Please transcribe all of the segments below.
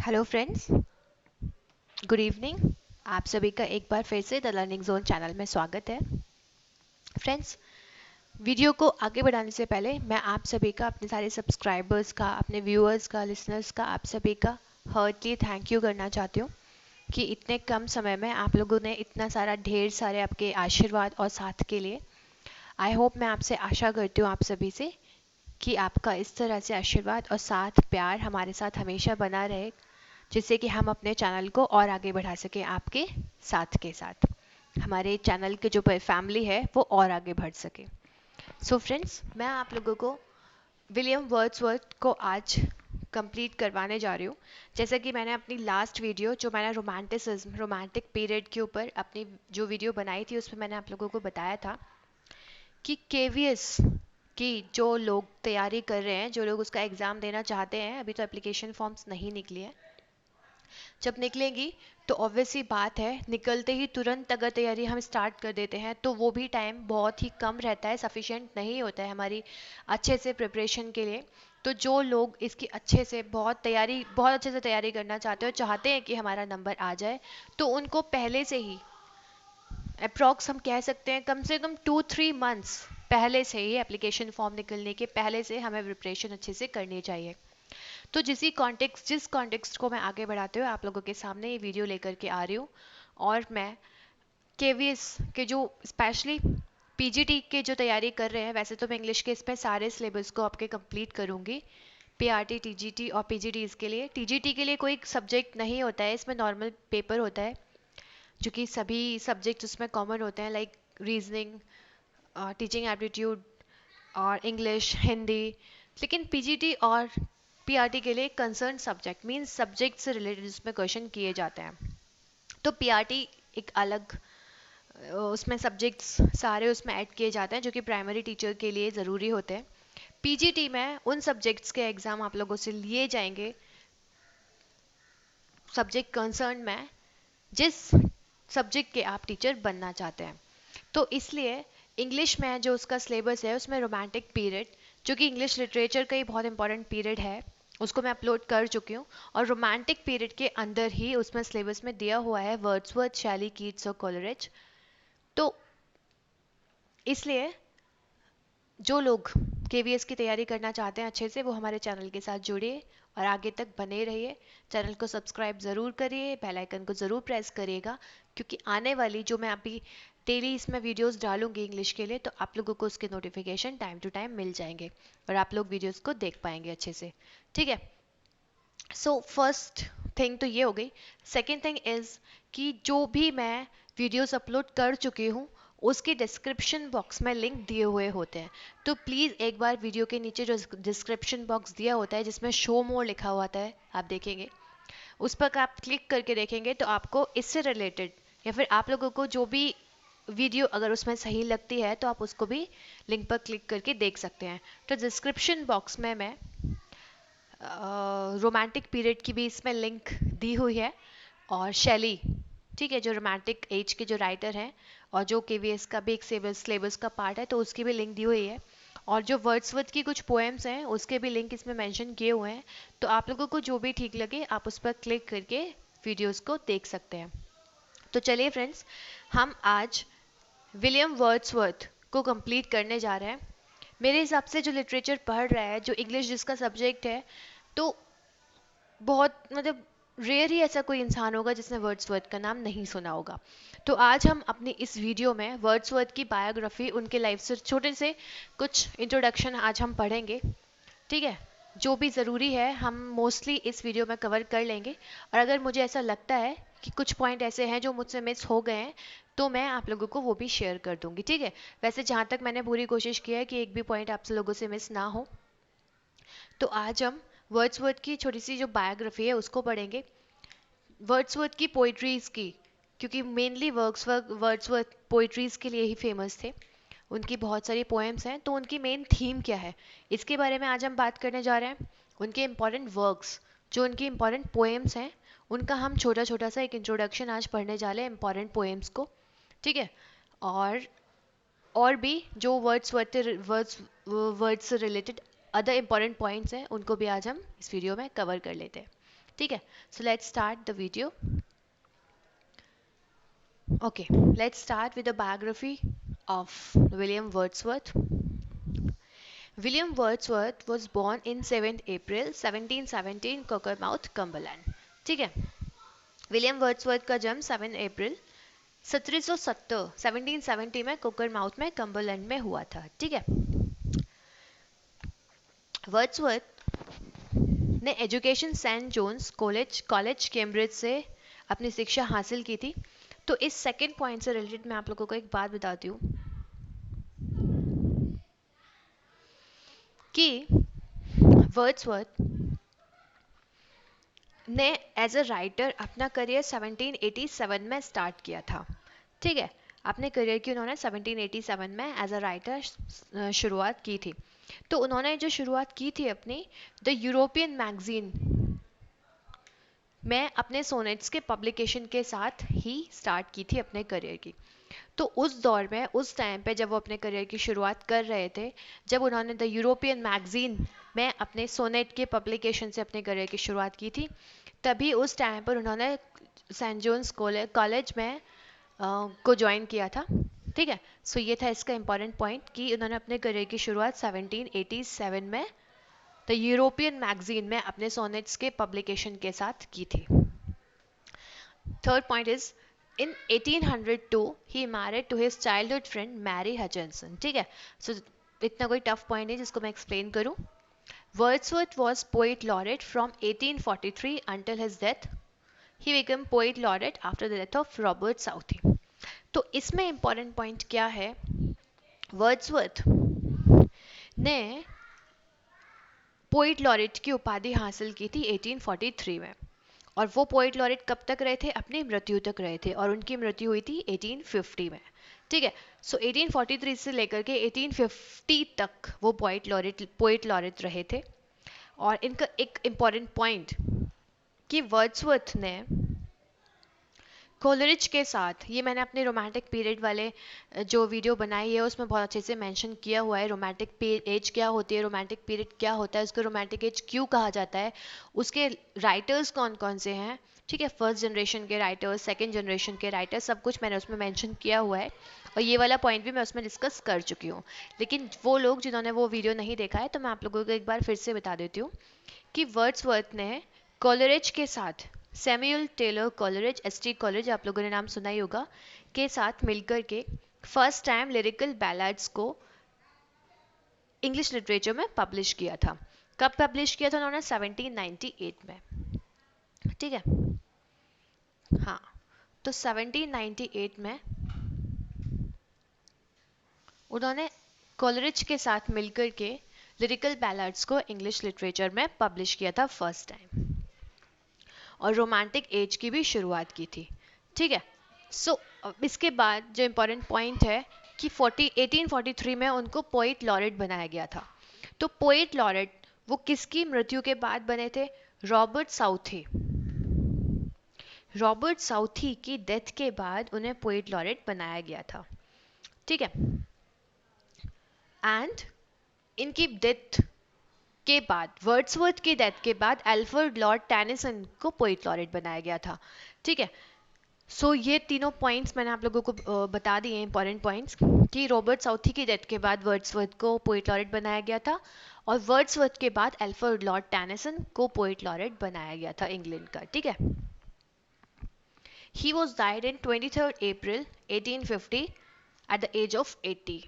Hello friends, good evening. आप सभी का एक बार फिर से द लर्निंग जोन चैनल में स्वागत है। फ्रेंड्स, वीडियो को आगे बढ़ाने से पहले मैं आप सभी का, अपने सारे सब्सक्राइबर्स का, अपने व्यूअर्स का, लिसनर्स का, आप सभी का हार्टली थैंक यू करना चाहती हूँ कि इतने कम समय में आप लोगों ने इतना सारा, ढेर सारे आपके आशीर्वाद और साथ के लिए। आई होप, मैं आपसे आशा करती हूँ आप सभी से कि आपका इस तरह से आशीर्वाद और साथ, प्यार हमारे साथ हमेशा बना रहे, जिससे कि हम अपने चैनल को और आगे बढ़ा सकें आपके साथ के साथ, हमारे चैनल के जो फैमिली है वो और आगे बढ़ सके। सो फ्रेंड्स, मैं आप लोगों को विलियम वर्ड्सवर्थ को आज कंप्लीट करवाने जा रही हूँ। जैसा कि मैंने अपनी लास्ट वीडियो, जो मैंने रोमांटिसिज्म, रोमांटिक पीरियड के ऊपर अपनी जो वीडियो बनाई थी, उसमें मैंने आप लोगों को बताया था कि केवीएस की जो लोग तैयारी कर रहे हैं, जो लोग उसका एग्ज़ाम देना चाहते हैं, अभी तो एप्लीकेशन फॉर्म्स नहीं निकली है, जब निकलेंगी तो ऑब्वियस सी बात है, निकलते ही तुरंत अगर तैयारी हम स्टार्ट कर देते हैं तो वो भी टाइम बहुत ही कम रहता है, सफिशिएंट नहीं होता है हमारी अच्छे से प्रिपरेशन के लिए। तो जो लोग इसकी अच्छे से बहुत अच्छे से तैयारी करना चाहते हो, चाहते हैं कि हमारा नंबर आ जाए, तो उनको पहले से ही, अप्रॉक्स हम कह सकते हैं, कम से कम 2-3 मंथ्स पहले से ही, एप्लीकेशन फॉर्म निकलने के पहले से हमें प्रिपरेशन अच्छे से करनी चाहिए। तो जिस कॉन्टेक्स्ट को मैं आगे बढ़ाते हुए आप लोगों के सामने ये वीडियो लेकर के आ रही हूँ, और मैं केवीएस के जो स्पेशली पीजीटी के जो तैयारी कर रहे हैं, वैसे तो मैं इंग्लिश के इसमें सारे सिलेबस को आपके कंप्लीट करूँगी, पीआरटी, टीजीटी और पीजीटी। इसके लिए, टीजीटी के लिए कोई सब्जेक्ट नहीं होता है, इसमें नॉर्मल पेपर होता है, जो कि सभी सब्जेक्ट उसमें कॉमन होते हैं, लाइक रीजनिंग, टीचिंग एप्टीट्यूड और इंग्लिश, हिंदी। लेकिन पीजीटी और पीआरटी के लिए कंसर्न सब्जेक्ट, मींस सब्जेक्ट से रिलेटेड उसमें क्वेश्चन किए जाते हैं। तो पीआरटी एक अलग, उसमें सब्जेक्ट्स सारे उसमें ऐड किए जाते हैं, जो कि प्राइमरी टीचर के लिए ज़रूरी होते हैं। पीजीटी में उन सब्जेक्ट्स के एग्ज़ाम आप लोगों से लिए जाएंगे, सब्जेक्ट कंसर्न में, जिस सब्जेक्ट के आप टीचर बनना चाहते हैं। तो इसलिए इंग्लिश में जो उसका सिलेबस है, उसमें रोमांटिक पीरियड, जो कि इंग्लिश लिटरेचर का ही बहुत इंपॉर्टेंट पीरियड है, उसको मैं अपलोड कर चुकी हूँ। और रोमांटिक पीरियड के अंदर ही उसमें सिलेबस में दिया हुआ है वर्ड्सवर्थ, शैली, कीट्स और कोलरिज। तो इसलिए जो लोग केवीएस की तैयारी करना चाहते हैं अच्छे से, वो हमारे चैनल के साथ जुड़िए और आगे तक बने रहिए। चैनल को सब्सक्राइब ज़रूर करिए, बेल आइकन को ज़रूर प्रेस करिएगा, क्योंकि आने वाली जो मैं अभी डेली इसमें वीडियोस डालूंगी इंग्लिश के लिए, तो आप लोगों को उसके नोटिफिकेशन टाइम टू टाइम मिल जाएंगे और आप लोग वीडियोस को देख पाएंगे अच्छे से। ठीक है। सो फर्स्ट थिंग तो ये हो गई। सेकेंड थिंग इज़ कि जो भी मैं वीडियोस अपलोड कर चुकी हूँ, उसके डिस्क्रिप्शन बॉक्स में लिंक दिए हुए होते हैं। तो प्लीज़ एक बार वीडियो के नीचे जो डिस्क्रिप्शन बॉक्स दिया होता है, जिसमें शो मोर लिखा हुआ आता है, आप देखेंगे, उस पर आप क्लिक करके देखेंगे तो आपको इससे रिलेटेड, या फिर आप लोगों को जो भी वीडियो अगर उसमें सही लगती है, तो आप उसको भी लिंक पर क्लिक करके देख सकते हैं। तो डिस्क्रिप्शन बॉक्स में मैं रोमांटिक पीरियड की भी इसमें लिंक दी हुई है, और शैली, ठीक है, जो रोमांटिक एज के जो राइटर हैं और जो केवीएस का भी एक सिलेबस का पार्ट है, तो उसकी भी लिंक दी हुई है। और जो वर्ड्सवर्थ की कुछ पोएम्स हैं, उसके भी लिंक इसमें मेंशन किए हुए हैं। तो आप लोगों को जो भी ठीक लगे, आप उस पर क्लिक करके वीडियोस को देख सकते हैं। तो चलिए फ्रेंड्स, हम आज विलियम वर्ड्सवर्थ को कंप्लीट करने जा रहे हैं। मेरे हिसाब से जो लिटरेचर पढ़ रहा है, जो इंग्लिश जिसका सब्जेक्ट है, तो बहुत, मतलब रेयर ही ऐसा कोई इंसान होगा जिसने वर्ड्सवर्थ का नाम नहीं सुना होगा। तो आज हम अपनी इस वीडियो में वर्ड्सवर्थ की बायोग्राफी, उनके लाइफ से छोटे से कुछ इंट्रोडक्शन आज हम पढ़ेंगे। ठीक है। जो भी ज़रूरी है हम मोस्टली इस वीडियो में कवर कर लेंगे, और अगर मुझे ऐसा लगता है कि कुछ पॉइंट ऐसे हैं जो मुझसे मिस हो गए हैं, तो मैं आप लोगों को वो भी शेयर कर दूंगी। ठीक है। वैसे जहाँ तक मैंने पूरी कोशिश की है कि एक भी पॉइंट आप लोगों से मिस ना हो। तो आज हम वर्ड्सवर्थ की छोटी सी जो बायोग्राफी है उसको पढ़ेंगे, वर्ड्सवर्थ की पोइट्रीज की, क्योंकि मेनली वर्ड्सवर्थ पोइट्रीज के लिए ही फेमस थे। उनकी बहुत सारी पोएम्स हैं, तो उनकी मेन थीम क्या है, इसके बारे में आज हम बात करने जा रहे हैं। उनके इम्पॉर्टेंट वर्क्स, जो उनकी इम्पॉर्टेंट पोएम्स हैं, उनका हम छोटा छोटा सा एक इंट्रोडक्शन आज पढ़ने जा रहे हैं, इम्पॉर्टेंट पोएम्स को। ठीक है। और और भी जो वर्ड्स से रिलेटेड अदर इम्पॉर्टेंट पॉइंट्स हैं, उनको भी आज हम इस वीडियो में कवर कर लेते हैं। ठीक है, so let's start the video. Okay, let's start with the biography of William Wordsworth. William Wordsworth was born in 7th April 1717 Cockermouth, Cumberland. ठीक है, विलियम वर्ड्सवर्थ का जन्म 7 अप्रैल 1770 1770 में कोकरमाउथ में कम्बरलैंड में हुआ था. ठीक है, वर्ड्सवर्थ ने education saint John's college Cambridge से अपनी शिक्षा हासिल की थी. तो इस सेकंड पॉइंट से रिलेटेड मैं आप लोगों को एक बात बताती हूँ कि वर्ड्सवर्थ ने एज अ राइटर अपना करियर 1787 में स्टार्ट किया था. ठीक है, अपने करियर की उन्होंने 1787 में एज अ राइटर शुरुआत की थी. तो उन्होंने जो शुरुआत की थी अपनी द यूरोपियन मैगजीन में अपने सोनेट्स के पब्लिकेशन के साथ ही स्टार्ट की थी अपने करियर की. तो उस दौर में, उस टाइम पे जब वो अपने करियर की शुरुआत कर रहे थे, जब उन्होंने द यूरोपियन मैगजीन में अपने सोनेट के पब्लिकेशन से अपने करियर की शुरुआत की थी, तभी उस टाइम पर उन्होंने सेंट जोन्स कॉलेज में को ज्वाइन किया था. ठीक है, सो ये था इसका इंपॉर्टेंट पॉइंट कि उन्होंने अपने करियर की शुरुआत 1787 में द यूरोपियन मैगजीन में अपने सोनेट्स के पब्लिकेशन के साथ की थी. Third point is in 1802 he married to his childhood friend Mary Hutchinson. ठीक है, सो इतना कोई टफ पॉइंट है जिसको मैं एक्सप्लेन करूं. Wordsworth was poet laureate from 1843 until his death. He became poet laureate after the death of Robert Southey. तो इसमें इंपॉर्टेंट पॉइंट क्या है, वर्ड्सवर्थ ने पोइट लॉरेट की उपाधि हासिल की थी 1843 में, और वो पोइट लॉरेट कब तक रहे थे, अपनी मृत्यु तक रहे थे, और उनकी मृत्यु हुई थी 1850 में. ठीक है, सो 1843 से लेकर के 1850 तक वो पोइट लॉरेट रहे थे. और इनका एक इम्पॉर्टेंट पॉइंट कि वर्ड्सवर्थ ने कोलरिज के साथ, ये मैंने अपने रोमांटिक पीरियड वाले जो वीडियो बनाई है उसमें बहुत अच्छे से मेंशन किया हुआ है. रोमांटिक एज क्या होती है, रोमांटिक पीरियड क्या होता है, उसको रोमांटिक एज क्यों कहा जाता है, उसके राइटर्स कौन कौन से हैं. ठीक है, फर्स्ट जनरेशन के राइटर्स, सेकंड जनरेशन के राइटर्स, सब कुछ मैंने उसमें मेंशन किया हुआ है, और ये वाला पॉइंट भी मैं उसमें डिस्कस कर चुकी हूँ. लेकिन वो लोग जिन्होंने वो वीडियो नहीं देखा है, तो मैं आप लोगों को एक बार फिर से बता देती हूँ कि वर्ड्सवर्थ ने कोलरिज के साथ, Samuel Taylor Coleridge, ST college आप लोगों ने नाम सुना ही होगा, के साथ मिलकर के फर्स्ट टाइम लिरिकल बैलाड्स को इंग्लिश लिटरेचर में पब्लिश किया था. कब पब्लिश किया था उन्होंने, 1798 में. ठीक है, हाँ, तो 1798 में उन्होंने कॉलरिज के साथ मिलकर के लिरिकल बैलाड्स को इंग्लिश लिटरेचर में पब्लिश किया था फर्स्ट टाइम, और रोमांटिक एज की भी शुरुआत की थी. ठीक है, सो इसके बाद जो इम्पोर्टेंट पॉइंट है कि 1843 में उनको पोइट लॉरेट बनाया गया था. तो पोइट लॉरेट वो किसकी मृत्यु के बाद बने थे, रॉबर्ट साउथी. रॉबर्ट साउथी की डेथ के बाद उन्हें पोइट लॉरेट बनाया गया था. ठीक है, एंड इनकी डेथ के बाद, वर्ड्सवर्थ की डेथ के बाद, अल्फ्रेड लॉर्ड टेनिसन को पोइट लॉरेट बनाया गया था. ठीक है, सो ये तीनों पॉइंट्स मैंने आप लोगों को बता दिए, इंपॉर्टेंट पॉइंट्स, कि रॉबर्ट साउथी की डेथ के बाद वर्ड्सवर्थ को पोइट लॉरेट बनाया गया था, और वर्ड्सवर्थ के बाद अल्फ्रेड लॉर्ड टेनिसन को पोइट लॉरेट बनाया गया था इंग्लैंड का. ठीक है, he was died in 23rd April 1850 at the age of 80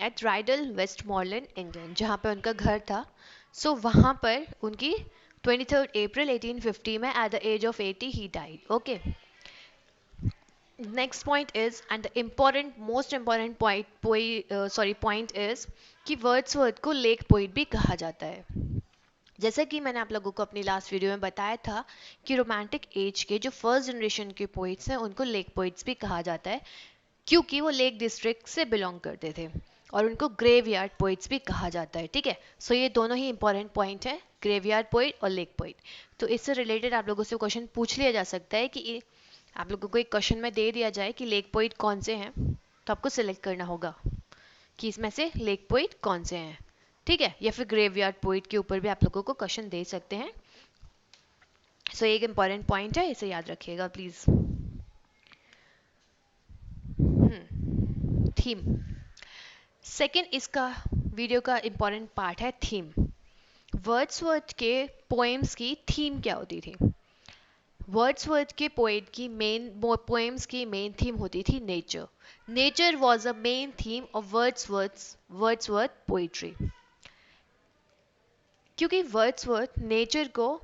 at Rydal, Westmorland, England, जहाँ पे उनका घर था. सो वहाँ पर उनकी 23rd April 1850 में at the age of 80 he died. Okay, next point is, and the most important point is कि वर्ड्सवर्थ को लेक पोइट भी कहा जाता है. जैसा कि मैंने आप लोगों को अपनी लास्ट वीडियो में बताया था कि रोमांटिक एज के जो फर्स्ट जनरेशन के पोइट्स हैं उनको लेक पोइट्स भी कहा जाता है, क्योंकि वो लेक डिस्ट्रिक्ट से बिलोंग करते थे, और उनको ग्रेवयार्ड पोइट्स भी कहा जाता है. ठीक है, सो ये दोनों ही इंपॉर्टेंट पॉइंट है, ग्रेवयार्ड पोइट और लेक पोइट. तो इससे रिलेटेड आप लोगों से क्वेश्चन पूछ लिया जा सकता है कि आप लोगों को एक क्वेश्चन में दे दिया जाए कि लेक पोइट कौन से हैं, तो आपको सिलेक्ट करना होगा कि इसमें से लेक पोइट कौन से हैं. ठीक है, या फिर ग्रेवयार्ड पोइट के ऊपर भी आप लोगों को क्वेश्चन दे सकते हैं. सो एक इंपॉर्टेंट पॉइंट है, इसे याद रखिएगा प्लीज। थीम। सेकंड इसका वीडियो का इंपॉर्टेंट पार्ट है थीम। वर्ड्सवर्थ के पोएम्स की थीम क्या होती थी? वर्ड्सवर्थ के पोएट की मेन पोएम्स की मेन थीम होती थी nature. Nature was a main theme of Wordsworth poetry. क्योंकि वर्ड्सवर्थ नेचर को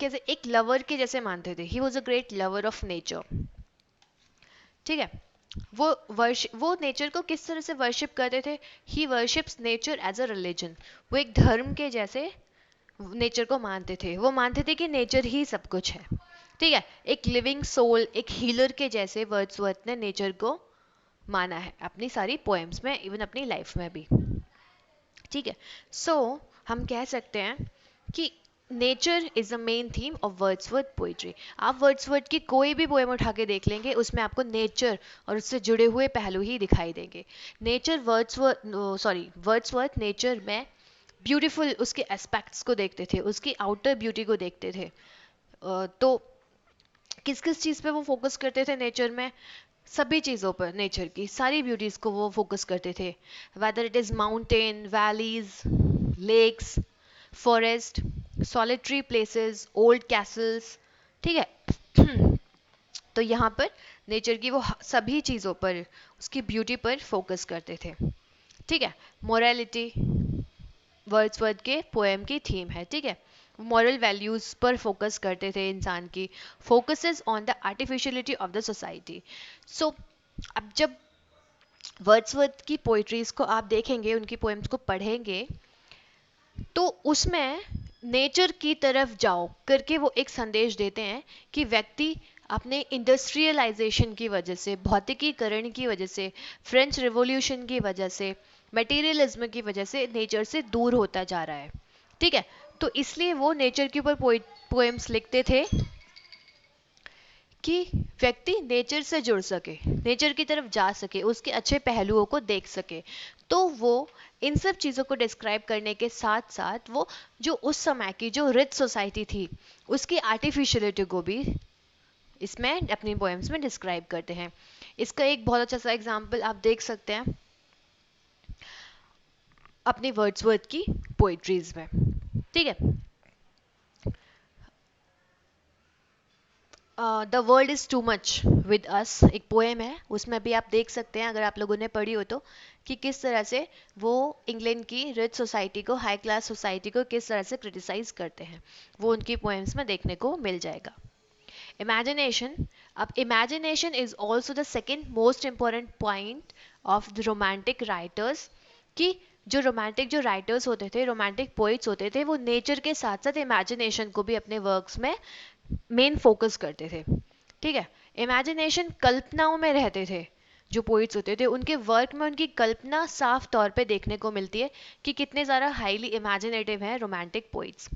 कैसे एक लवर के जैसे मानते थे। He was a great lover of nature. ठीक है, वो नेचर को किस तरह से वर्शिप करते थे? He worships nature as a religion. वो एक धर्म के जैसे नेचर को मानते थे। वो मानते थे कि नेचर ही सब कुछ है। ठीक है, एक लिविंग सोल, एक हीलर के जैसे वर्ड्सवर्थ ने नेचर को माना है अपनी सारी पोएम्स में, इवन अपनी लाइफ में भी। ठीक है, सो हम कह सकते हैं कि nature is the main theme of Wordsworth poetry. आप वर्ड्सवर्थ की कोई भी पोएम उठा के देख लेंगे, उसमें आपको नेचर और उससे जुड़े हुए पहलू ही दिखाई देंगे। नेचर वर्ड्सवर्थ नेचर में ब्यूटीफुल उसके एस्पेक्ट्स को देखते थे, उसकी आउटर ब्यूटी को देखते थे। तो किस किस चीज़ पे वो फोकस करते थे नेचर में? सभी चीज़ों पर, नेचर की सारी ब्यूटीज़ को वो फोकस करते थे। Whether it is mountain, valleys, lakes, forest, solitary places, old castles. ठीक है तो यहाँ पर नेचर की वो सभी चीज़ों पर, उसकी ब्यूटी पर फोकस करते थे। ठीक है, मोरालिटी वर्ड्सवर्थ के पोएम की थीम है। ठीक है, मॉरल वैल्यूज पर फोकस करते थे इंसान की। Focuses on the artificiality of the society. So अब जब वर्ड्सवर्थ की पोइट्रीज को आप देखेंगे, उनकी पोएम्स को पढ़ेंगे, तो उसमें नेचर की तरफ जाओ करके वो एक संदेश देते हैं कि व्यक्ति अपने इंडस्ट्रियलाइजेशन की वजह से, भौतिकीकरण की वजह से, फ्रेंच रिवॉल्यूशन की वजह से, मटेरियलिज्म की वजह से नेचर से दूर होता जा रहा है। ठीक है, तो इसलिए वो नेचर के ऊपर पोएम्स लिखते थे कि व्यक्ति नेचर से जुड़ सके, नेचर की तरफ जा सके, उसके अच्छे पहलुओं को देख सके। तो वो इन सब चीज़ों को डिस्क्राइब करने के साथ साथ वो जो उस समय की जो रिच सोसाइटी थी, उसकी आर्टिफिशियलिटी को भी इसमें अपनी पोएम्स में डिस्क्राइब करते हैं। इसका एक बहुत अच्छा सा एग्जाम्पल आप देख सकते हैं अपनी वर्ड्सवर्थ की पोइट्रीज में। ठीक है, the world is to much with अस एक पोएम है, उसमें भी आप देख सकते हैं अगर आप लोगों ने पढ़ी हो तो, कि किस तरह से वो इंग्लैंड की रिच सोसाइटी को, हाई क्लास सोसाइटी को किस तरह से क्रिटिसाइज करते हैं। वो उनकी पोएम्स में देखने को मिल जाएगा। इमेजिनेशन। अब imagination is also the second most important point of the romantic writers. कि जो राइटर्स होते थे, रोमांटिक पोइट्स होते थे, वो नेचर के साथ साथ इमेजिनेशन को भी अपने वर्क्स में मेन फोकस करते थे। ठीक है, इमेजिनेशन, कल्पनाओं में रहते थे। जो पोइट्स होते थे उनके वर्क में उनकी कल्पना साफ तौर पे देखने को मिलती है कि कितने ज़्यादा हाईली इमेजिनेटिव हैं रोमांटिक पोइट्स।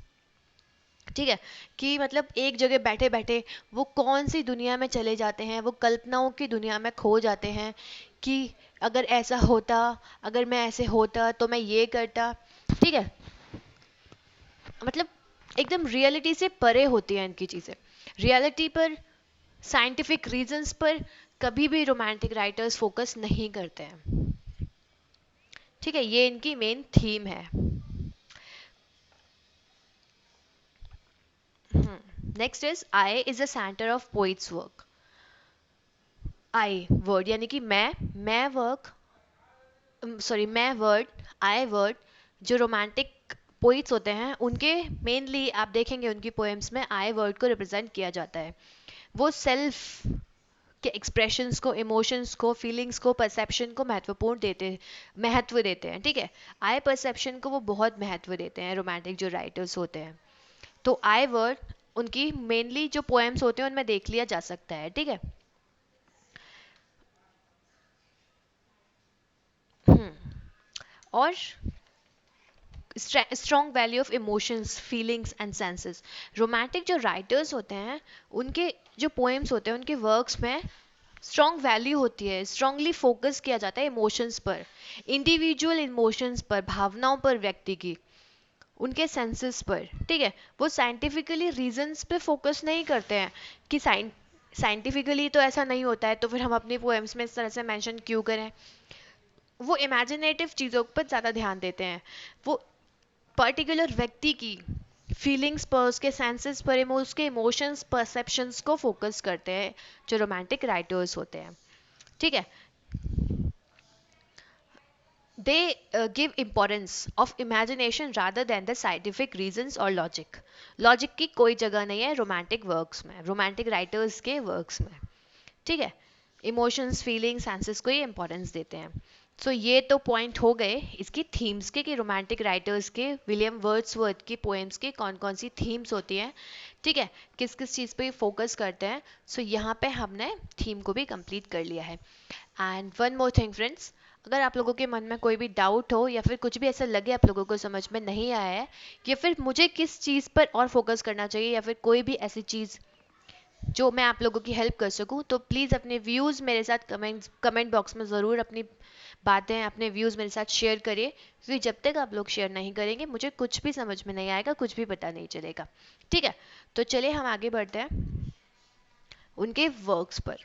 ठीक है, कि मतलब एक जगह बैठे बैठे वो कौन सी दुनिया में चले जाते हैं, वो कल्पनाओं की दुनिया में खो जाते हैं कि अगर ऐसा होता, अगर मैं ऐसे होता तो मैं ये करता। ठीक है, मतलब एकदम रियलिटी से परे होती है इनकी चीज़ें। रियलिटी पर, साइंटिफिक रीजंस पर कभी भी रोमांटिक राइटर्स फोकस नहीं करते हैं। ठीक है, ये इनकी मेन थीम है। Next is I is the centre of poets work. I word यानी कि मैं वर्क, सॉरी मैं वर्ड, आई वर्ड, जो रोमांटिक पोइट्स होते हैं उनके मेनली आप देखेंगे उनकी पोएम्स में आई वर्ड को रिप्रेजेंट किया जाता है। वो सेल्फ के एक्सप्रेशंस को, इमोशंस को, फीलिंग्स को, परसेप्शन को महत्व देते हैं। ठीक है, आई परसेप्शन को वो बहुत महत्व देते हैं रोमांटिक जो राइटर्स होते हैं। तो आई वर्ड उनकी मेनली जो पोएम्स होते हैं उनमें देख लिया जा सकता है। ठीक है, और strong value of emotions, feelings and senses. Romantic जो राइटर्स होते हैं उनके जो पोएम्स होते हैं उनके वर्क्स में स्ट्रॉन्ग वैल्यू होती है, स्ट्रांगली फोकस किया जाता है इमोशंस पर, इंडिविजुअल इमोशंस पर, भावनाओं पर व्यक्ति की। उनके सेंसेस पर, ठीक है। वो साइंटिफिकली रीजंस पे फोकस नहीं करते हैं कि साइंटिफिकली तो ऐसा नहीं होता है तो फिर हम अपनी पोएम्स में इस तरह से मेंशन क्यों करें। वो इमेजिनेटिव चीज़ों पर ज़्यादा ध्यान देते हैं। वो पर्टिकुलर व्यक्ति की फीलिंग्स पर, उसके सेंसेस पर, उसके इमोशंस परसेप्शंस को फोकस करते हैं जो रोमांटिक राइटर्स होते हैं, ठीक है। They give importance of imagination rather than the scientific reasons or logic. Logic की कोई जगह नहीं है रोमांटिक वर्क्स में, रोमांटिक राइटर्स के वर्क्स में, ठीक है। इमोशंस, फीलिंग्स, सेंसेस को ये इंपॉर्टेंस देते हैं। सो ये तो पॉइंट हो गए इसकी थीम्स के कि रोमांटिक राइटर्स के, विलियम वर्ड्सवर्थ की पोएम्स की कौन कौन सी थीम्स होती हैं, ठीक है, किस किस चीज़ पे फोकस करते हैं। सो यहाँ पे हमने थीम को भी कंप्लीट कर लिया है। And one more thing friends, अगर आप लोगों के मन में कोई भी डाउट हो या फिर कुछ भी ऐसा लगे आप लोगों को समझ में नहीं आया है, या फिर मुझे किस चीज़ पर और फोकस करना चाहिए, या फिर कोई भी ऐसी चीज़ जो मैं आप लोगों की हेल्प कर सकूं, तो प्लीज़ अपने व्यूज़ मेरे साथ कमेंट बॉक्स में ज़रूर अपनी बातें, अपने व्यूज़ मेरे साथ शेयर करिए, क्योंकि जब तक आप लोग शेयर नहीं करेंगे मुझे कुछ भी समझ में नहीं आएगा, कुछ भी पता नहीं चलेगा, ठीक है। तो चलिए हम आगे बढ़ते हैं उनके वर्क्स पर,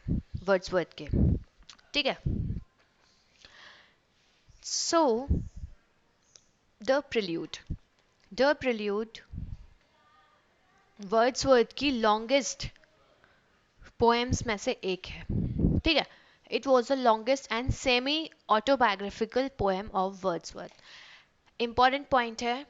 वर्ड्सवर्थ के, ठीक है। So the prelude, the prelude Wordsworth की लॉन्गेस्ट पोएम्स में से एक है, ठीक है। It was the longest and semi autobiographical poem of Wordsworth. Important point है,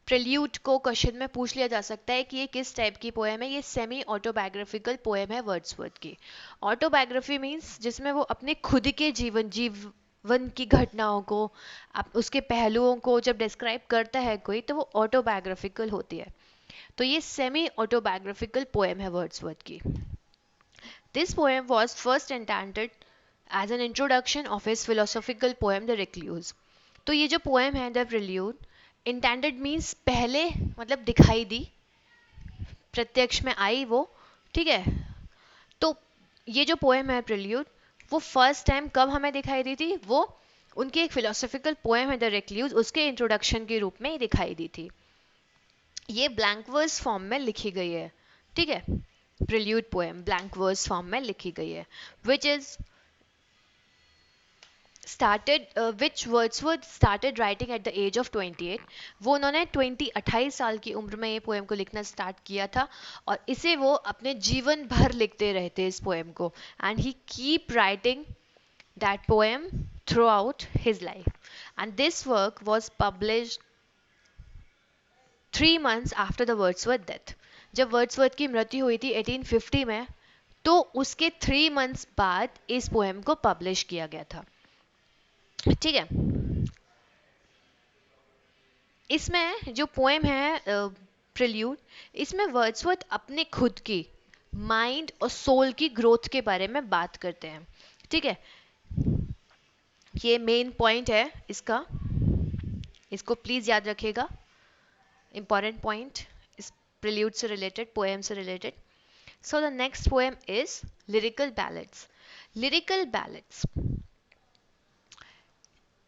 प्रिल्यूड को क्वेश्चन में पूछ लिया जा सकता है कि ये किस टाइप की पोएम है। ये सेमी ऑटोबायोग्राफिकल पोएम है वर्ड्सवर्थ की। ऑटोबायोग्राफी मीन्स जिसमें वो अपने खुद के जीवन की घटनाओं को, उसके पहलुओं को जब डिस्क्राइब करता है कोई, तो वो ऑटोबायोग्राफिकल होती है। तो ये सेमी ऑटोबायोग्राफिकल पोएम है वर्ड्सवर्थ की। This poem was first intended as an introduction of his philosophical poem The Recluse. तो ये जो पोएम है द प्रिल्यूड, इंटेंडेड मीन्स पहले, मतलब दिखाई दी, प्रत्यक्ष में आई वो, ठीक है। तो ये जो पोएम है प्रिल्यूड, वो फर्स्ट टाइम कब हमें दिखाई दी थी, वो उनकी एक फिलोसॉफिकल पोएम है द रेक्ल्यूज, उसके इंट्रोडक्शन के रूप में दिखाई दी थी। ये ब्लैंक वर्स फॉर्म में लिखी गई है, ठीक है। Prelude poem blank verse form में लिखी गई है, which is which Wordsworth started writing at the age of 28. वो उन्होंने 28 साल की उम्र में ये पोएम को लिखना स्टार्ट किया था, और इसे वो अपने जीवन भर लिखते रहते इस पोएम को, and he keep writing that poem through out his life, and this work was published 3 months after the Wordsworth death. जब वर्ड्सवर्थ की मृत्यु हुई थी 1850 में, तो उसके 3 months बाद इस पोएम को पब्लिश किया गया था, ठीक है। इसमें जो पोएम है प्रिल्यूड, इसमें वर्ड्सवर्थ अपने खुद की माइंड और सोल की ग्रोथ के बारे में बात करते हैं, ठीक है। ये मेन पॉइंट है इसका, इसको प्लीज याद रखिएगा, इंपॉर्टेंट पॉइंट इस प्रिल्यूड से रिलेटेड, पोएम से related. So the next poem is lyrical ballads. Lyrical ballads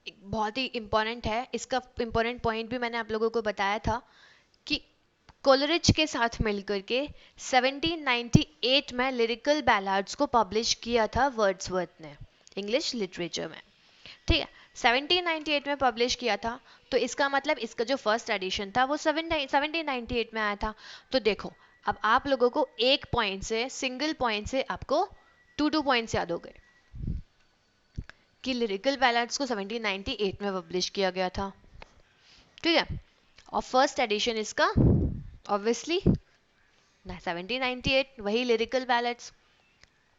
बहुत ही इंपॉर्टेंट है, इसका इंपॉर्टेंट पॉइंट भी मैंने आप लोगों को बताया था कि कोलरिज के साथ मिलकर के 1798 में लिरिकल बैलाड्स को पब्लिश किया था वर्ड्सवर्थ ने इंग्लिश लिटरेचर में, ठीक है। 1798 में पब्लिश किया था, तो इसका मतलब इसका जो फर्स्ट एडिशन था वो 1798 में आया था। तो देखो, अब आप लोगों को एक पॉइंट से, सिंगल पॉइंट से आपको टू पॉइंट्स याद हो गए कि लिरिकल बैलाड्स को 1798 में पब्लिश किया गया था, ठीक है। और फर्स्ट एडिशन इसका ऑब्वियसली 1798, वही लिरिकल बैलेट्स।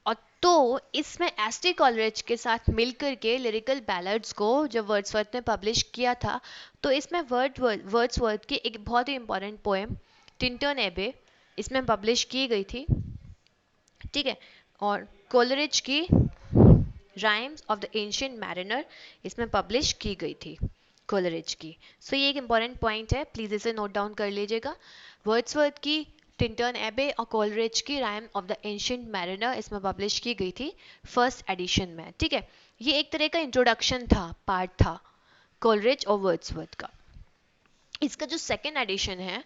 और तो इसमें एसटी कॉलरिज के साथ मिलकर के लिरिकल बैलेट्स को जब वर्ड्सवर्थ ने पब्लिश किया था, तो इसमें वर्ड्सवर्थ की एक बहुत ही इंपॉर्टेंट पोएम टिंटन एबे इसमें पब्लिश की गई थी, ठीक है। और कोलरिज की rhymes of the ancient mariner इसमें पब्लिश की गई थी, कोलरिज की। सो ये एक इंपॉर्टेंट पॉइंट है, प्लीज इसे नोट डाउन कर लीजिएगा। वर्ड्सवर्थ की टिंटन एबे और कोलरिज की rhyme of the ancient mariner इसमें पब्लिश की गई थी फर्स्ट एडिशन में, ठीक है। ये एक तरह का इंट्रोडक्शन था, पार्ट था कोलरिज और वर्ड्सवर्थ का। इसका जो सेकेंड एडिशन है,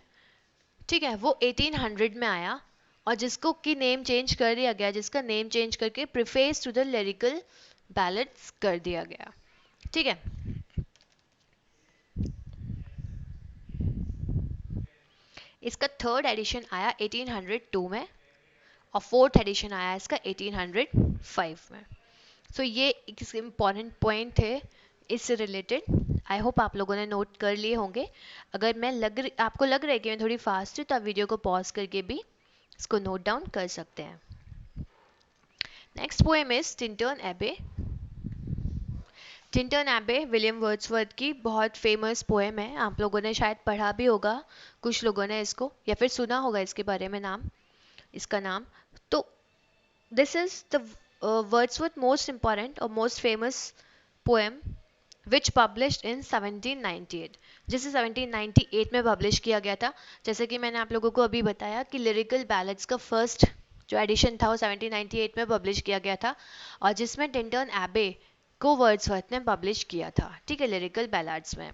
ठीक है, वो 1800 में आया, और जिसको की नेम चेंज कर दिया गया, जिसका नेम चेंज करके preface to the lyrical ballads कर दिया गया। ठीक है, इसका थर्ड एडिशन आया 1802 में, और फोर्थ एडिशन आया इसका 1805 में। सो ये एक इम्पॉर्टेंट पॉइंट थे इससे रिलेटेड। आई होप आप लोगों ने नोट कर लिए होंगे। अगर आपको लग रहा है कि मैं थोड़ी फास्ट हूँ, तो आप वीडियो को पॉज करके भी इसको नोट डाउन कर सकते हैं। नेक्स्ट पोएम इज टिंटन एबे। टिंटन एबे विलियम वर्ड्सवर्थ की बहुत फेमस पोएम है। आप लोगों ने शायद पढ़ा भी होगा, कुछ लोगों ने इसको, या फिर सुना होगा इसके बारे में इसका नाम। तो this is the Wordsworth most important और most famous poem which published in 1798, जिसे 1798 में पब्लिश किया गया था। जैसे कि मैंने आप लोगों को अभी बताया कि लिरिकल बैलेट्स का फर्स्ट जो एडिशन था वो 1798 में पब्लिश किया गया था, और जिसमें टिंटन एबे को वर्ड्सवर्थ ने पब्लिश किया था, ठीक है, लिरिकल बैलेट्स में।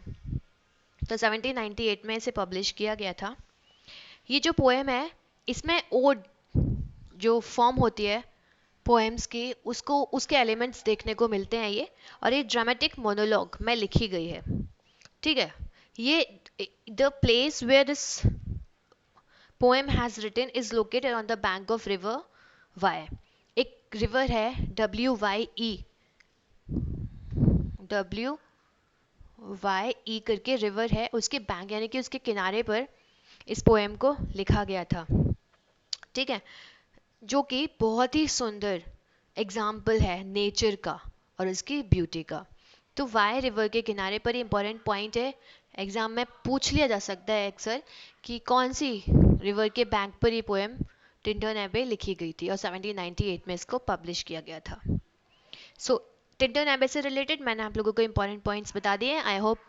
तो 1798 में इसे पब्लिश किया गया था। ये जो पोएम है, इसमें ओड जो फॉर्म होती है पोएम्स की, उसको उसके एलिमेंट्स देखने को मिलते हैं ये, और ये ड्रामेटिक मोनोलॉग में लिखी गई है। ठीक है, ये the place where this poem has written is located on the bank of river Wye. एक रिवर है WYE, WYE करके रिवर है, उसके बैंक यानी कि उसके किनारे पर इस पोएम को लिखा गया था। ठीक है, जो कि बहुत ही सुंदर एग्जाम्पल है नेचर का और उसकी ब्यूटी का। तो वाई रिवर के किनारे पर इंपॉर्टेंट पॉइंट है, एग्जाम में पूछ लिया जा सकता है अक्सर कि कौन सी रिवर के बैंक पर ये पोएम टिंटन एबे लिखी गई थी, और 1798 में इसको पब्लिश किया गया था। सो टिंटन एबे से रिलेटेड मैंने आप लोगों को इंपॉर्टेंट पॉइंट्स बता दिए हैं। आई होप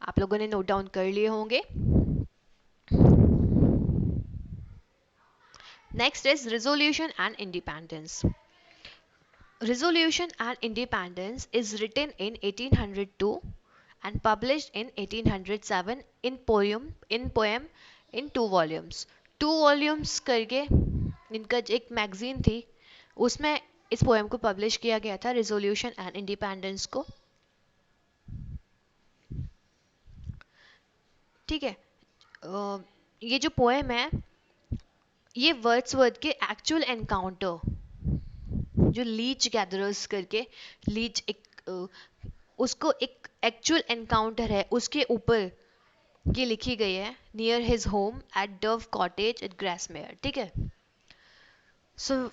आप लोगों ने नोट डाउन कर लिए होंगे। Next is resolution and independence. Resolution and Independence is written in 1802 and published in 1807 in poem in 2 volumes. 2 volumes करके इनका एक मैगजीन थी, उसमें इस पोएम को पब्लिश किया गया था, रिजोल्यूशन एंड इंडिपेंडेंस को। ठीक है, ये जो पोएम है, ये वर्ड्सवर्थ के एक्चुअल एनकाउंटर, जो लीच गैदरर्स करके, लीच एक उसको एक एक्चुअल एनकाउंटर है, उसके ऊपर ये लिखी गई है, near his home at Dove Cottage at Grasmere. ठीक है, so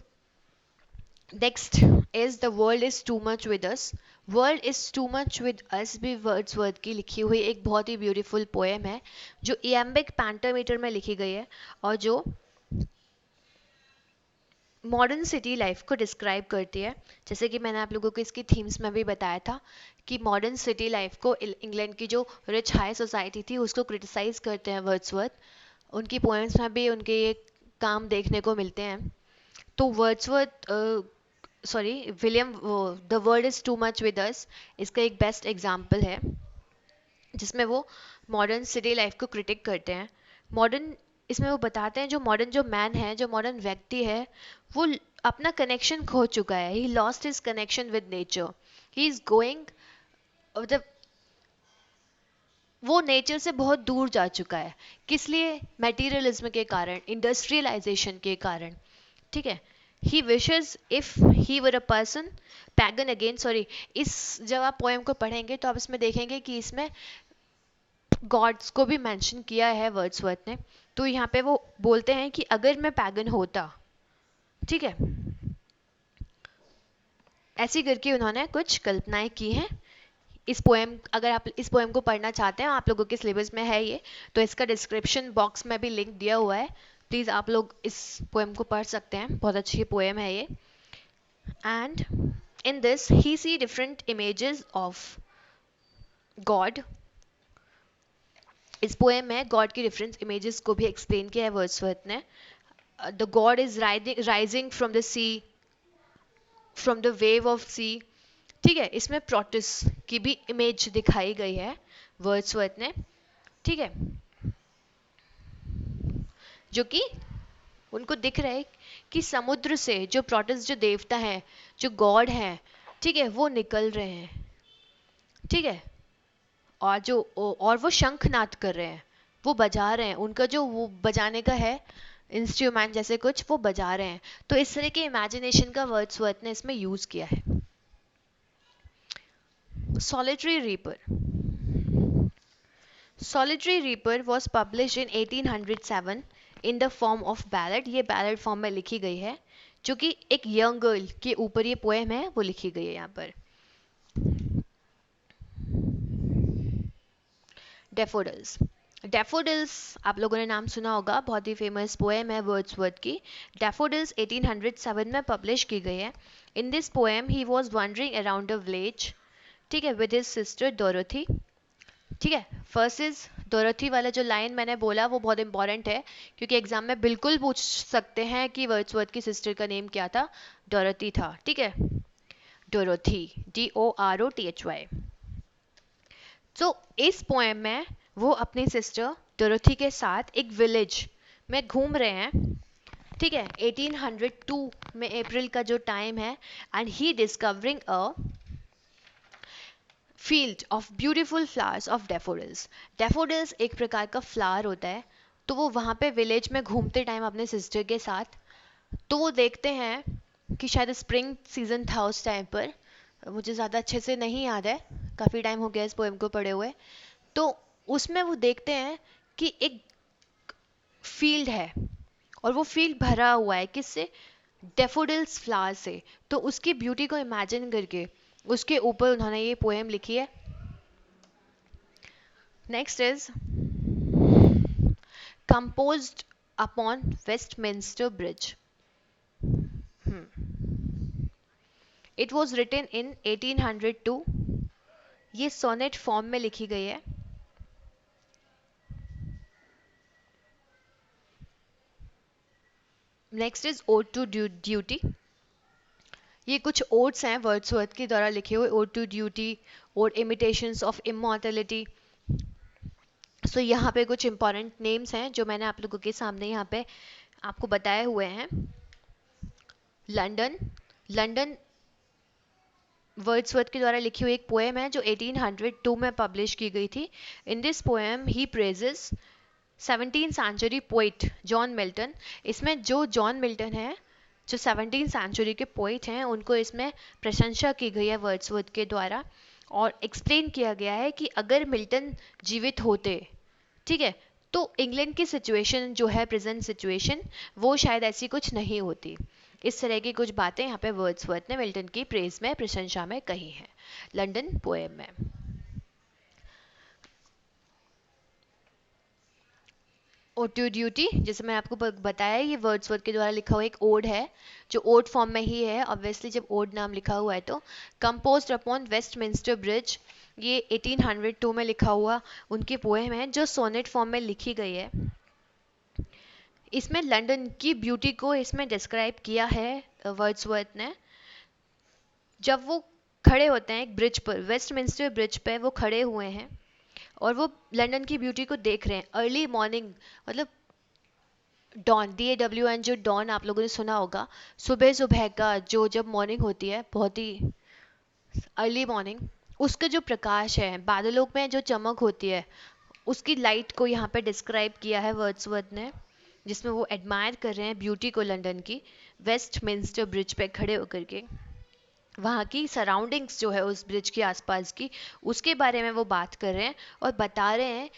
next is the world is too much with us. World is too much with us भी वर्ड्सवर्थ की लिखी हुई एक बहुत ही ब्यूटीफुल पोएम है, जो इयम्बिक पेंटामीटर में लिखी गई है, और जो मॉडर्न सिटी लाइफ को डिस्क्राइब करती है। जैसे कि मैंने आप लोगों को इसकी थीम्स में भी बताया था कि मॉडर्न सिटी लाइफ को, इंग्लैंड की जो रिच हाई सोसाइटी थी, उसको क्रिटिसाइज करते हैं वर्ड्सवर्थ। उनकी पोएम्स में भी उनके ये काम देखने को मिलते हैं। तो Wordsworth sorry William, the world is too much with अस, इसका एक बेस्ट एग्जाम्पल है, जिसमें वो मॉडर्न सिटी लाइफ को क्रिटिक करते हैं। मॉडर्न, इसमें वो बताते हैं जो मॉडर्न जो मैन है, जो मॉडर्न व्यक्ति है, वो अपना कनेक्शन खो चुका है। He lost his connection with nature, he is going, मतलब वो नेचर से बहुत दूर जा चुका है। किस लिए? मटेरियलिज्म के कारण, इंडस्ट्रियलाइजेशन के कारण। ठीक है, ही wishes if he were a person pagan again, sorry, इस जब आप पोएम को पढ़ेंगे तो आप इसमें देखेंगे कि इसमें गॉड्स को भी मेंशन किया है वर्ड्सवर्थ ने। तो यहाँ पे वो बोलते हैं कि अगर मैं पैगन होता, ठीक है, ऐसी करके उन्होंने कुछ कल्पनाएं की हैं। इस पोएम, अगर आप इस पोएम को पढ़ना चाहते हैं, आप लोगों के सिलेबस में है ये, तो इसका डिस्क्रिप्शन बॉक्स में भी लिंक दिया हुआ है, प्लीज़ आप लोग इस पोएम को पढ़ सकते हैं, बहुत अच्छी पोएम है ये। And in this he see different images of God. इस पोएम में गॉड की डिफरेंट इमेजेस को भी एक्सप्लेन किया है वर्ड्सवर्थ ने। The God is rising from the sea, from the wave of sea. ठीक है, इसमें प्रोटिस की भी इमेज दिखाई गई है वर्ड्सवर्थ ने। ठीक है, जो कि उनको दिख रहा है कि समुद्र से जो प्रोटस, जो देवता है, जो गॉड है, ठीक है, वो निकल रहे हैं, ठीक है, और वो शंखनाद कर रहे हैं, वो बजा रहे हैं, उनका जो वो बजाने का है इंस्ट्रूमेंट जैसे कुछ वो बजा रहे हैं। तो इस तरह के इमेजिनेशन का वर्ड्सवर्थ ने इसमें यूज किया है। Solitary reaper, solitary reaper was publish in 1807 in the form of ballad. ये बैलेड फॉर्म में लिखी गई है, जो कि एक यंग गर्ल के ऊपर ये पोएम है, वो लिखी गई है यहाँ पर। डेफोडिल्स, डेफोडिल्स आप लोगों ने नाम सुना होगा, बहुत ही फेमस पोएम है वर्ड्सवर्थ की। डेफोडिल्स 1807 में पब्लिश की गई है। इन this poem he was wondering around a village, ठीक है, विद हिज सिस्टर डोरोथी। ठीक है, फर्स्ट इज डोरोथी वाला जो लाइन मैंने बोला वो बहुत इंपॉर्टेंट है, क्योंकि एग्जाम में बिल्कुल पूछ सकते हैं कि वर्ड्सवर्थ की सिस्टर का नेम क्या था। डोरोथी था, ठीक है, डोरोथी, DOROTHY। तो इस पोएम में वो अपनी सिस्टर डोरोथी के साथ एक विलेज में घूम रहे हैं, ठीक है, 1802 में अप्रैल का जो टाइम है, and he discovering a field of beautiful flowers of daffodils. Daffodils एक प्रकार का फ्लावर होता है। तो वो वहाँ पे विलेज में घूमते टाइम अपने सिस्टर के साथ, तो वो देखते हैं कि शायद स्प्रिंग सीजन था उस टाइम पर, मुझे ज़्यादा अच्छे से नहीं याद है, काफ़ी टाइम हो गया इस पोएम को पढ़े हुए। तो उसमें वो देखते हैं कि एक फील्ड है, और वो फील्ड भरा हुआ है किससे, डेफोडिल्स फ्लावर से। तो उसकी ब्यूटी को इमेजिन करके उसके ऊपर उन्होंने ये पोएम लिखी है। Next is composed upon Westminster Bridge. It was written in 1802. ये सोनेट फॉर्म में लिखी गई है। Next is ode to duty. ये कुछ ओड्स हैं वर्ड्सवर्थ के द्वारा लिखे हुए, ode to duty, ode imitations of immortality. So यहाँ पे कुछ इंपॉर्टेंट नेम्स हैं जो मैंने आप लोगों के सामने यहाँ पे आपको बताए हुए हैं। लंदन, लंदन वर्ड्सवर्थ के द्वारा लिखी हुई एक पोएम है जो 1802 में पब्लिश की गई थी। In this poem he praises 17th century poet John Milton. इसमें जो जॉन मिल्टन है, जो 17th सेंचुरी के पोइट हैं, उनको इसमें प्रशंसा की गई है वर्ड्सवर्थ के द्वारा, और एक्सप्लेन किया गया है कि अगर मिल्टन जीवित होते, ठीक है, तो इंग्लैंड की सिचुएशन जो है, प्रेजेंट सिचुएशन, वो शायद ऐसी कुछ नहीं होती। इस तरह की कुछ बातें यहाँ पे वर्ड्सवर्थ ने मिल्टन की प्रेज में, प्रशंसा में कही हैं लंदन पोएम में। ओड टू ड्यूटी, जैसे मैंने आपको बताया, ये वर्ड्सवर्थ के द्वारा लिखा हुआ एक ओड है, जो ओड फॉर्म में ही है। ऑब्वियसली जब ओड नाम लिखा हुआ है तो कंपोज्ड अपॉन वेस्टमिंस्टर ब्रिज, ये 1802 में लिखा हुआ उनकी पोएम है, जो सोनेट फॉर्म में लिखी गई है। इसमें लंदन की ब्यूटी को इसमें डिस्क्राइब किया है वर्ड्सवर्थ ने। जब वो खड़े होते हैं एक ब्रिज पर, वेस्टमिंस्टर ब्रिज पे वो खड़े हुए हैं, और वो लंदन की ब्यूटी को देख रहे हैं। अर्ली मॉर्निंग, मतलब डॉन, DAWN, जो डॉन आप लोगों ने सुना होगा, सुबह सुबह का जो जब मॉर्निंग होती है, बहुत ही अर्ली मॉर्निंग, उसका जो प्रकाश है, बादलों में जो चमक होती है, उसकी लाइट को यहाँ पे डिस्क्राइब किया है वर्ड्सवर्थ ने, जिसमें वो एडमायर कर रहे हैं ब्यूटी को लंदन की, वेस्टमिंस्टर ब्रिज पे खड़े होकर के। वहाँ की सराउंडिंग्स जो है उस ब्रिज के आसपास की, उसके बारे में वो बात कर रहे हैं, और बता रहे हैं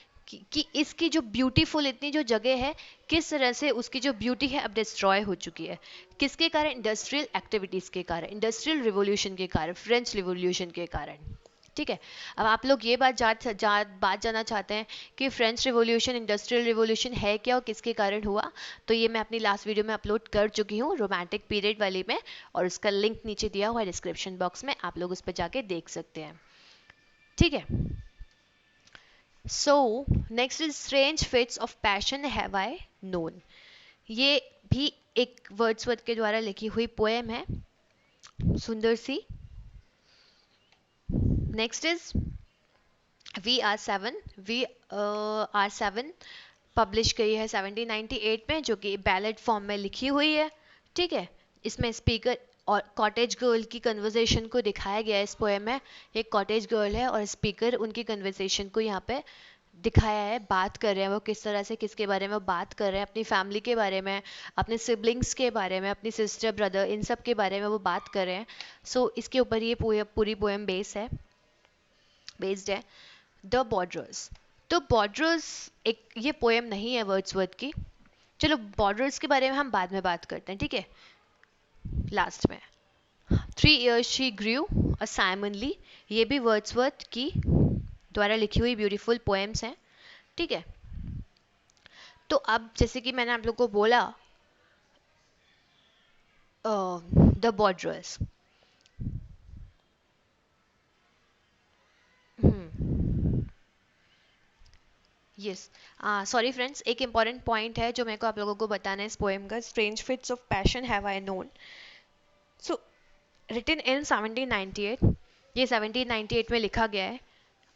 कि इसकी जो ब्यूटीफुल इतनी जो जगह है, किस तरह से उसकी जो ब्यूटी है अब डिस्ट्रॉय हो चुकी है। किसके कारण? इंडस्ट्रियल एक्टिविटीज़ के कारण, इंडस्ट्रियल रिवोल्यूशन के कारण, फ्रेंच रिवोल्यूशन के कारण। ठीक है, अब आप लोग ये बात जानना चाहते हैं कि फ्रेंच रिवॉल्यूशन, इंडस्ट्रियल रिवॉल्यूशन है क्या और किसके कारण हुआ, तो ये मैं अपनी लास्ट वीडियो में अपलोड कर चुकी हूँ, रोमांटिक पीरियड वाली में, और उसका लिंक नीचे दिया हुआ है डिस्क्रिप्शन बॉक्स में, आप लोग उस पर जाके देख सकते हैं। ठीक है, so next is strange fits of passion have I known. ये भी एक वर्ड्सवर्थ के द्वारा लिखी हुई पोएम है, सुंदर सी। Next is we are seven publish करी है 1798 में, जो कि बैलेट फॉर्म में लिखी हुई है। ठीक है, इसमें स्पीकर और कॉटेज गर्ल की कन्वर्सेशन को दिखाया गया है। इस पोएम में एक कॉटेज गर्ल है और स्पीकर उनकी कन्वर्सेशन को यहाँ पे दिखाया है, बात कर रहे हैं वो किस तरह से, किसके बारे में वो बात कर रहे हैं, अपनी फैमिली के बारे में, अपने सिबलिंग्स के बारे में, अपनी सिस्टर ब्रदर, इन सब के बारे में वो बात कर रहे हैं। सो इसके ऊपर ये पूरी पोएम बेस्ड है। The borders. तो बॉर्डर्स एक ये पोएम नहीं है वर्ड्सवर्थ की। चलो बॉर्डर्स के बारे में हम बाद में बात करते हैं, ठीक है, लास्ट में। 3 years शी ग्रू अ साइमनली, ये भी वर्ड्सवर्थ की द्वारा लिखी हुई ब्यूटीफुल पोएम्स हैं। ठीक है, तो अब जैसे कि मैंने आप लोग को बोला, the borders. Yes, sorry friends, एक इंपॉर्टेंट पॉइंट है जो मेरे को आप लोगों को बताना है इस पोएम का। Strange fits of passion have I known. So written in 1798, ये 1798 में लिखा गया है।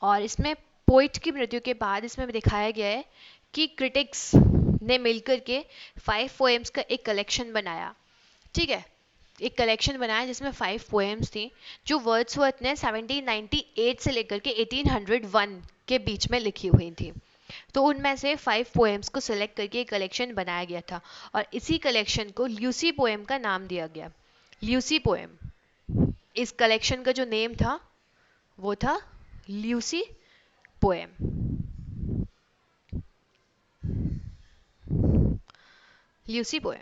और इसमें पोइट की मृत्यु के बाद इसमें दिखाया गया है कि क्रिटिक्स ने मिलकर के 5 पोएम्स का एक कलेक्शन बनाया। ठीक है, एक कलेक्शन बनाया जिसमें 5 पोएम्स थी, जो वर्ड्सवर्थ ने 1798 से लेकर के 1801 के बीच में लिखी हुई थी। तो उनमें से 5 पोएम्स को सिलेक्ट करके एक कलेक्शन बनाया गया था, और इसी कलेक्शन को ल्यूसी पोएम का नाम दिया गया। ल्यूसी पोएम, इस कलेक्शन का जो नेम था वो था ल्यूसी पोएम। ल्यूसी पोएम,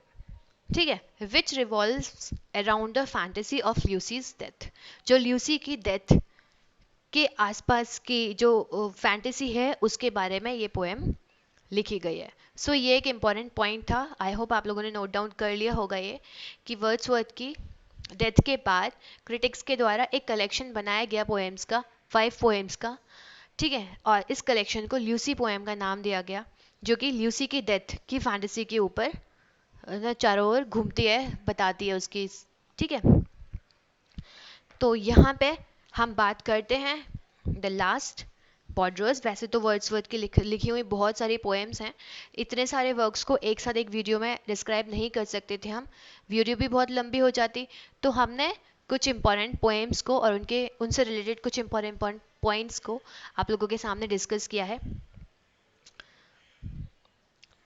ठीक है, which revolves around the fantasy of Lucy's death. जो ल्यूसी की डेथ के आसपास की जो फैंटेसी है उसके बारे में ये पोएम लिखी गई है। सो ये एक इम्पॉर्टेंट पॉइंट था। आई होप आप लोगों ने नोट डाउन कर लिया होगा ये, कि वर्ड्सवर्थ की डेथ के बाद क्रिटिक्स के द्वारा एक कलेक्शन बनाया गया पोएम्स का, 5 पोएम्स का। ठीक है, और इस कलेक्शन को ल्यूसी पोएम का नाम दिया गया, जो कि ल्यूसी की डेथ की फैंटेसी के ऊपर चारों ओर घूमती है, बताती है उसकी। ठीक है, तो यहाँ पे हम बात करते हैं द लास्ट बॉर्डर्स। वैसे तो वर्ड्सवर्थ की लिखी हुई बहुत सारी पोएम्स हैं। इतने सारे वर्क्स को एक साथ एक वीडियो में डिस्क्राइब नहीं कर सकते थे हम, वीडियो भी बहुत लंबी हो जाती। तो हमने कुछ इंपॉर्टेंट पोएम्स को और उनसे रिलेटेड कुछ इंपॉर्टेंट पॉइंट्स को आप लोगों के सामने डिस्कस किया है।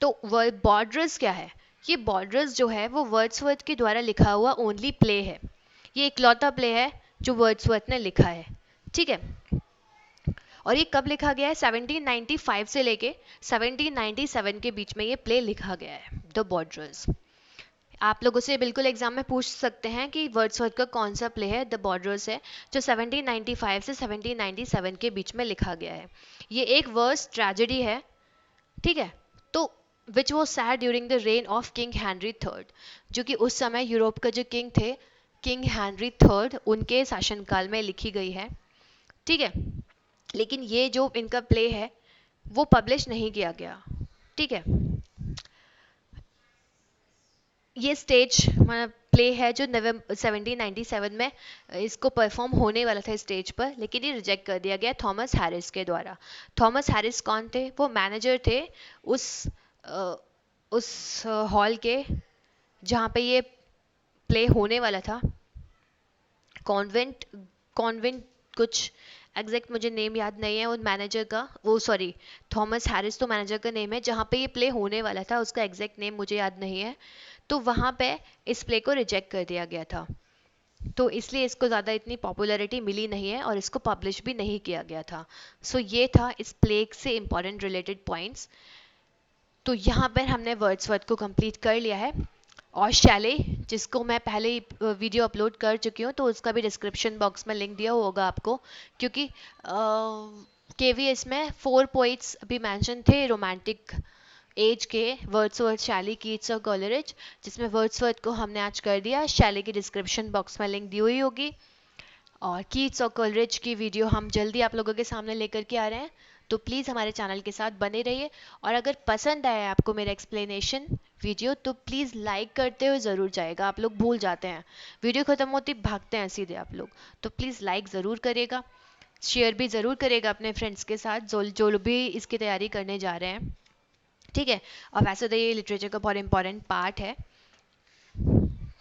तो बॉर्डर्स क्या है? ये बॉर्डर्स जो है वो वर्ड्सवर्थ के द्वारा लिखा हुआ ओनली प्ले है। ये इकलौता प्ले है जो वर्ड्सवर्थ ने लिखा है। ठीक है, और ये कब लिखा गया है? 1795 से लेके 1797 के बीच में ये प्ले लिखा गया है, द बॉर्डर्स। आप लोगों से बिल्कुल एग्जाम में पूछ सकते हैं कि वर्ड्सवर्थ का कौन सा प्ले है, द बॉर्डर्स है, जो 1795 से 1797 के बीच में लिखा गया है। ये एक वर्स ट्रेजेडी है। ठीक है, तो which was sad during the rain of king Henry third, जो कि उस समय यूरोप का जो किंग थे, किंग हेनरी थर्ड, उनके शासनकाल में लिखी गई है। ठीक है, लेकिन ये जो इनका प्ले है वो पब्लिश नहीं किया गया। ठीक है, ये स्टेज प्ले है जो नवंबर 1797 में इसको परफॉर्म होने वाला था स्टेज पर, लेकिन ये रिजेक्ट कर दिया गया थॉमस हैरिस के द्वारा। थॉमस हैरिस कौन थे? वो मैनेजर थे उस हॉल के जहाँ पे ये प्ले होने वाला था। कॉन्वेंट कॉन्वेंट कुछ एग्जैक्ट मुझे नेम याद नहीं है उन मैनेजर का, वो सॉरी, थॉमस हैरिस तो मैनेजर का नेम है, जहाँ पे ये प्ले होने वाला था उसका एग्जैक्ट नेम मुझे याद नहीं है। तो वहाँ पे इस प्ले को रिजेक्ट कर दिया गया था, तो इसलिए इसको ज़्यादा इतनी पॉपुलैरिटी मिली नहीं है और इसको पब्लिश भी नहीं किया गया था। सो ये था इस प्ले से इंपॉर्टेंट रिलेटेड पॉइंट्स। तो यहाँ पर हमने वर्ड्सवर्थ को कंप्लीट कर लिया है। और शैले, जिसको मैं पहले ही वीडियो अपलोड कर चुकी हूँ, तो उसका भी डिस्क्रिप्शन बॉक्स में लिंक दिया होगा आपको, क्योंकि केवीएस में 4 पोइट्स अभी मेंशन थे रोमांटिक एज के, वर्ड्सवर्थ, शैली, कीट्स और कॉलरिज, जिसमें वर्ड्सवर्थ को हमने आज कर दिया। शैली की डिस्क्रिप्शन बॉक्स में लिंक दी हुई होगी, और कीट्स और कॉलरिज की वीडियो हम जल्दी आप लोगों के सामने लेकर के आ रहे हैं। तो प्लीज़ हमारे चैनल के साथ बने रहिए, और अगर पसंद आया आपको मेरा एक्सप्लेनेशन वीडियो तो प्लीज़ लाइक करते हुए ज़रूर जाएगा। आप लोग भूल जाते हैं, वीडियो ख़त्म होती भागते हैं सीधे आप लोग, तो प्लीज़ लाइक ज़रूर करिएगा। शेयर भी ज़रूर करिएगा अपने फ्रेंड्स के साथ जो जो लोग भी इसकी तैयारी करने जा रहे हैं, ठीक है। और वैसे तो ये लिटरेचर का बहुत इंपॉर्टेंट पार्ट है,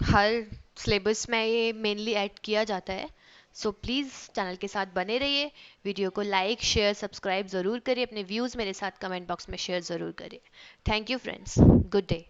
हर सिलेबस में ये मेनली ऐड किया जाता है। सो प्लीज़ चैनल के साथ बने रहिए, वीडियो को लाइक शेयर सब्सक्राइब ज़रूर करिए, अपने व्यूज़ मेरे साथ कमेंट बॉक्स में शेयर ज़रूर करिए। Thank you friends, good day.